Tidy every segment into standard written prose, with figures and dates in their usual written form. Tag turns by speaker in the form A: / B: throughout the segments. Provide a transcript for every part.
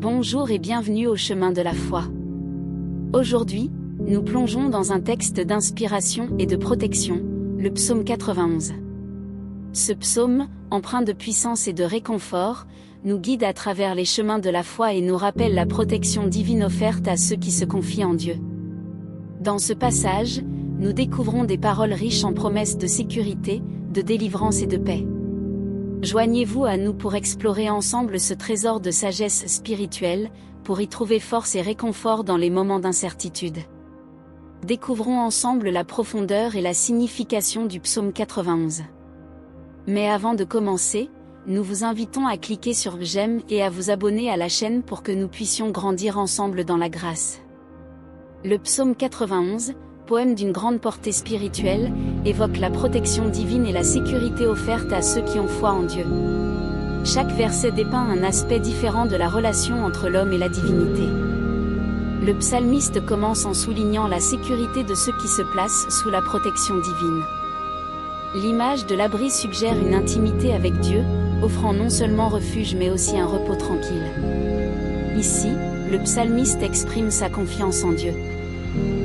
A: Bonjour et bienvenue au chemin de la foi. Aujourd'hui, nous plongeons dans un texte d'inspiration et de protection, le psaume 91. Ce psaume, empreint de puissance et de réconfort, nous guide à travers les chemins de la foi et nous rappelle la protection divine offerte à ceux qui se confient en Dieu. Dans ce passage, nous découvrons des paroles riches en promesses de sécurité, de délivrance et de paix. Joignez-vous à nous pour explorer ensemble ce trésor de sagesse spirituelle, pour y trouver force et réconfort dans les moments d'incertitude. Découvrons ensemble la profondeur et la signification du psaume 91. Mais avant de commencer, nous vous invitons à cliquer sur j'aime et à vous abonner à la chaîne pour que nous puissions grandir ensemble dans la grâce. Le psaume 91, poème d'une grande portée spirituelle, évoque la protection divine et la sécurité offerte à ceux qui ont foi en Dieu. Chaque verset dépeint un aspect différent de la relation entre l'homme et la divinité. Le psalmiste commence en soulignant la sécurité de ceux qui se placent sous la protection divine. L'image de l'abri suggère une intimité avec Dieu, offrant non seulement refuge mais aussi un repos tranquille. Ici, le psalmiste exprime sa confiance en Dieu.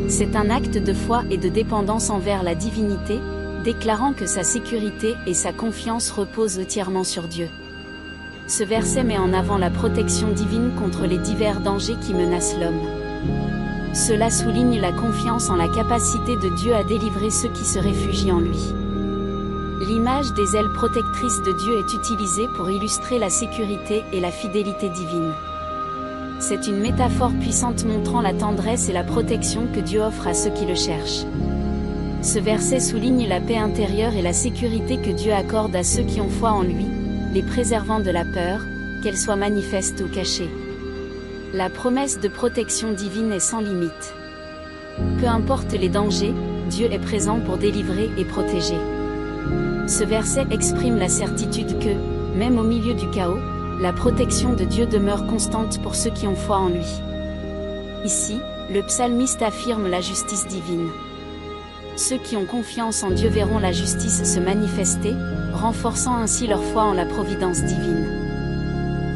A: C'est un acte de foi et de dépendance envers la divinité, déclarant que sa sécurité et sa confiance reposent entièrement sur Dieu. Ce verset met en avant la protection divine contre les divers dangers qui menacent l'homme. Cela souligne la confiance en la capacité de Dieu à délivrer ceux qui se réfugient en lui. L'image des ailes protectrices de Dieu est utilisée pour illustrer la sécurité et la fidélité divine. C'est une métaphore puissante montrant la tendresse et la protection que Dieu offre à ceux qui le cherchent. Ce verset souligne la paix intérieure et la sécurité que Dieu accorde à ceux qui ont foi en lui, les préservant de la peur, qu'elle soit manifeste ou cachée. La promesse de protection divine est sans limite. Peu importe les dangers, Dieu est présent pour délivrer et protéger. Ce verset exprime la certitude que, même au milieu du chaos, la protection de Dieu demeure constante pour ceux qui ont foi en lui. Ici, le psalmiste affirme la justice divine. Ceux qui ont confiance en Dieu verront la justice se manifester, renforçant ainsi leur foi en la providence divine.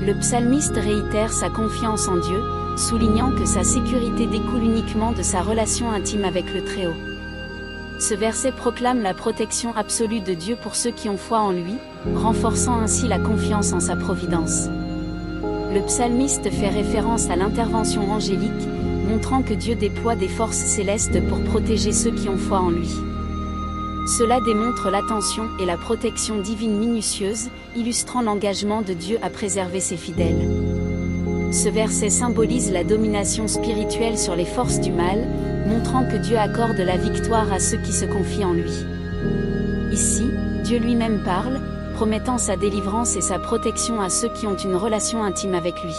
A: Le psalmiste réitère sa confiance en Dieu, soulignant que sa sécurité découle uniquement de sa relation intime avec le Très-Haut. Ce verset proclame la protection absolue de Dieu pour ceux qui ont foi en lui, renforçant ainsi la confiance en sa providence. Le psalmiste fait référence à l'intervention angélique, montrant que Dieu déploie des forces célestes pour protéger ceux qui ont foi en lui. Cela démontre l'attention et la protection divine minutieuse, illustrant l'engagement de Dieu à préserver ses fidèles. Ce verset symbolise la domination spirituelle sur les forces du mal, montrant que Dieu accorde la victoire à ceux qui se confient en lui. Ici, Dieu lui-même parle, promettant sa délivrance et sa protection à ceux qui ont une relation intime avec lui.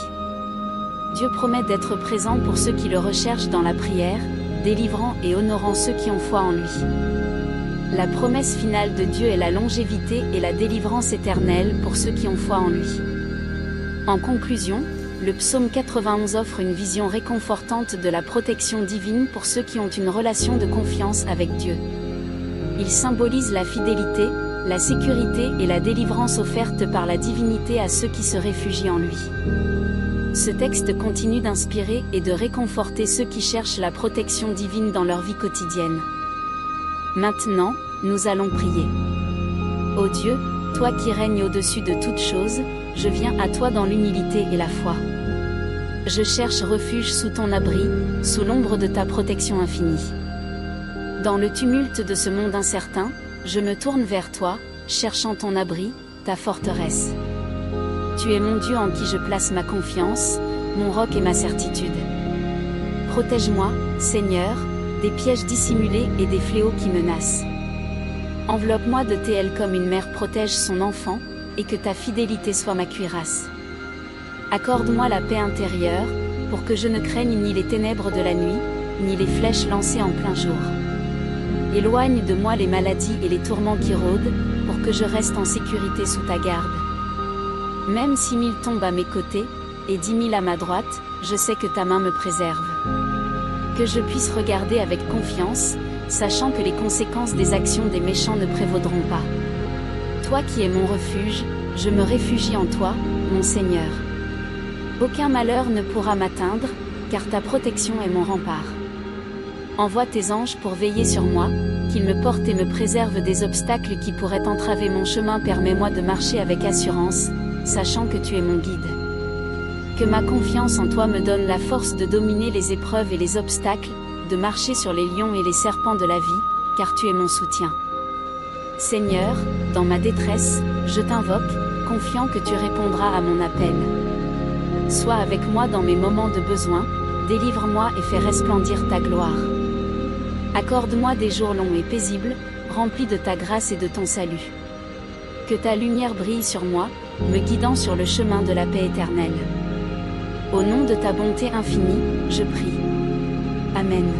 A: Dieu promet d'être présent pour ceux qui le recherchent dans la prière, délivrant et honorant ceux qui ont foi en lui. La promesse finale de Dieu est la longévité et la délivrance éternelle pour ceux qui ont foi en lui. En conclusion, le psaume 91 offre une vision réconfortante de la protection divine pour ceux qui ont une relation de confiance avec Dieu. Il symbolise la fidélité, la sécurité et la délivrance offerte par la divinité à ceux qui se réfugient en lui. Ce texte continue d'inspirer et de réconforter ceux qui cherchent la protection divine dans leur vie quotidienne. Maintenant, nous allons prier. Ô Dieu, toi qui règnes au-dessus de toutes choses, je viens à toi dans l'humilité et la foi. Je cherche refuge sous ton abri, sous l'ombre de ta protection infinie. Dans le tumulte de ce monde incertain, je me tourne vers toi, cherchant ton abri, ta forteresse. Tu es mon Dieu en qui je place ma confiance, mon roc et ma certitude. Protège-moi, Seigneur, des pièges dissimulés et des fléaux qui menacent. Enveloppe-moi de tes ailes comme une mère protège son enfant, et que ta fidélité soit ma cuirasse. Accorde-moi la paix intérieure, pour que je ne craigne ni les ténèbres de la nuit, ni les flèches lancées en plein jour. Éloigne de moi les maladies et les tourments qui rôdent, pour que je reste en sécurité sous ta garde. Même si 1000 tombent à mes côtés, et 10 000 à ma droite, je sais que ta main me préserve. Que je puisse regarder avec confiance, sachant que les conséquences des actions des méchants ne prévaudront pas. Toi qui es mon refuge, je me réfugie en toi, mon Seigneur. Aucun malheur ne pourra m'atteindre, car ta protection est mon rempart. Envoie tes anges pour veiller sur moi, qu'ils me portent et me préservent des obstacles qui pourraient entraver mon chemin. Permets-moi de marcher avec assurance, sachant que tu es mon guide. Que ma confiance en toi me donne la force de dominer les épreuves et les obstacles, de marcher sur les lions et les serpents de la vie, car tu es mon soutien. Seigneur, dans ma détresse, je t'invoque, confiant que tu répondras à mon appel. Sois avec moi dans mes moments de besoin, délivre-moi et fais resplendir ta gloire. Accorde-moi des jours longs et paisibles, remplis de ta grâce et de ton salut. Que ta lumière brille sur moi, me guidant sur le chemin de la paix éternelle. Au nom de ta bonté infinie, je prie. Amen.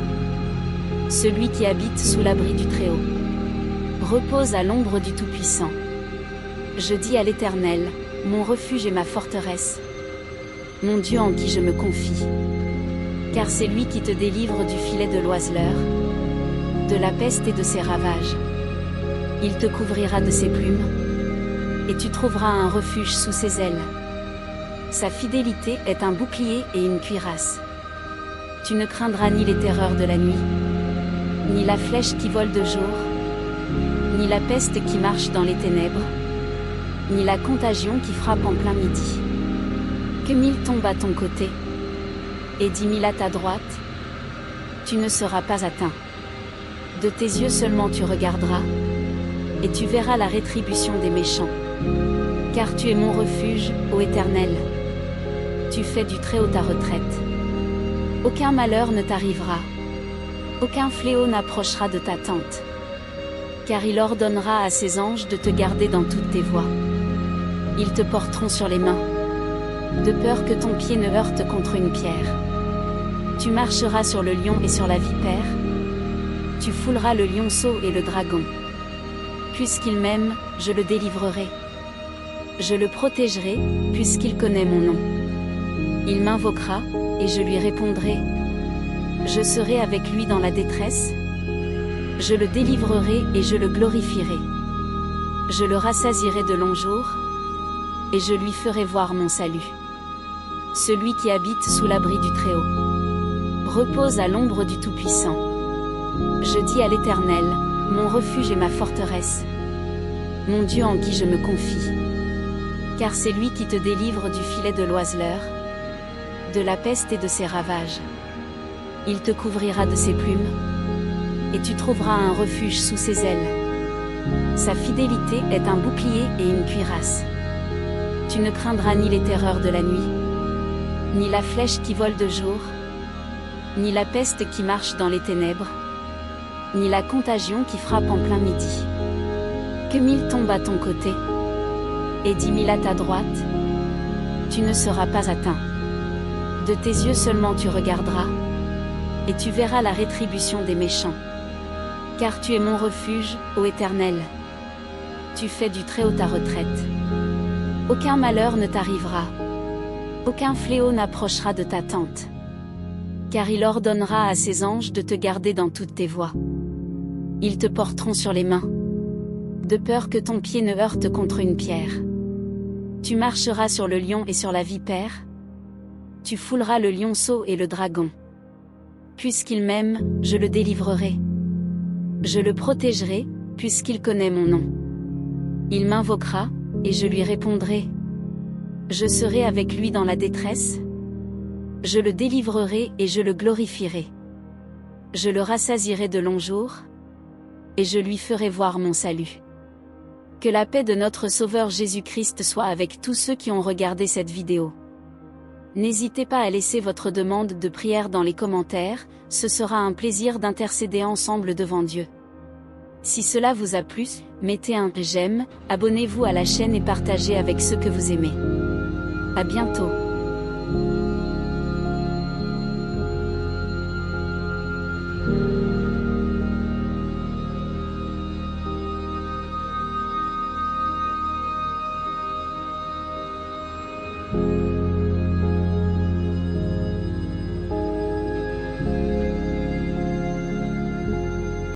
A: Celui qui habite sous l'abri du Très-Haut repose à l'ombre du Tout-Puissant. Je dis à l'Éternel, mon refuge et ma forteresse, mon Dieu en qui je me confie. Car c'est lui qui te délivre du filet de l'oiseleur, de la peste et de ses ravages. Il te couvrira de ses plumes, et tu trouveras un refuge sous ses ailes. Sa fidélité est un bouclier et une cuirasse. Tu ne craindras ni les terreurs de la nuit, ni la flèche qui vole de jour, ni la peste qui marche dans les ténèbres, ni la contagion qui frappe en plein midi. Que 1000 tombent à ton côté, et 10 000 à ta droite, tu ne seras pas atteint. De tes yeux seulement tu regarderas, et tu verras la rétribution des méchants. Car tu es mon refuge, ô Éternel. Tu fais du Très-Haut ta retraite. Aucun malheur ne t'arrivera. Aucun fléau n'approchera de ta tente. Car il ordonnera à ses anges de te garder dans toutes tes voies. Ils te porteront sur les mains, de peur que ton pied ne heurte contre une pierre. Tu marcheras sur le lion et sur la vipère. Tu fouleras le lionceau et le dragon. Puisqu'il m'aime, je le délivrerai. Je le protégerai, puisqu'il connaît mon nom. Il m'invoquera, et je lui répondrai. Je serai avec lui dans la détresse. Je le délivrerai et je le glorifierai. Je le rassasierai de longs jours, et je lui ferai voir mon salut. Celui qui habite sous l'abri du Très-Haut repose à l'ombre du Tout-Puissant. Je dis à l'Éternel, mon refuge et ma forteresse, mon Dieu en qui je me confie. Car c'est lui qui te délivre du filet de l'oiseleur, de la peste et de ses ravages. Il te couvrira de ses plumes, et tu trouveras un refuge sous ses ailes. Sa fidélité est un bouclier et une cuirasse. Tu ne craindras ni les terreurs de la nuit, ni la flèche qui vole de jour, ni la peste qui marche dans les ténèbres, ni la contagion qui frappe en plein midi. Que 1000 tombent à ton côté, et 10 000 à ta droite, tu ne seras pas atteint. De tes yeux seulement tu regarderas, et tu verras la rétribution des méchants. Car tu es mon refuge, ô Éternel. Tu fais du Très-Haut ta retraite. Aucun malheur ne t'arrivera. Aucun fléau n'approchera de ta tente. Car il ordonnera à ses anges de te garder dans toutes tes voies. Ils te porteront sur les mains, de peur que ton pied ne heurte contre une pierre. Tu marcheras sur le lion et sur la vipère. Tu fouleras le lionceau et le dragon. Puisqu'il m'aime, je le délivrerai. Je le protégerai, puisqu'il connaît mon nom. Il m'invoquera, et je lui répondrai. Je serai avec lui dans la détresse. Je le délivrerai et je le glorifierai. Je le rassasierai de longs jours, et je lui ferai voir mon salut. Que la paix de notre Sauveur Jésus-Christ soit avec tous ceux qui ont regardé cette vidéo. N'hésitez pas à laisser votre demande de prière dans les commentaires, ce sera un plaisir d'intercéder ensemble devant Dieu. Si cela vous a plu, mettez un j'aime, abonnez-vous à la chaîne et partagez avec ceux que vous aimez. À bientôt.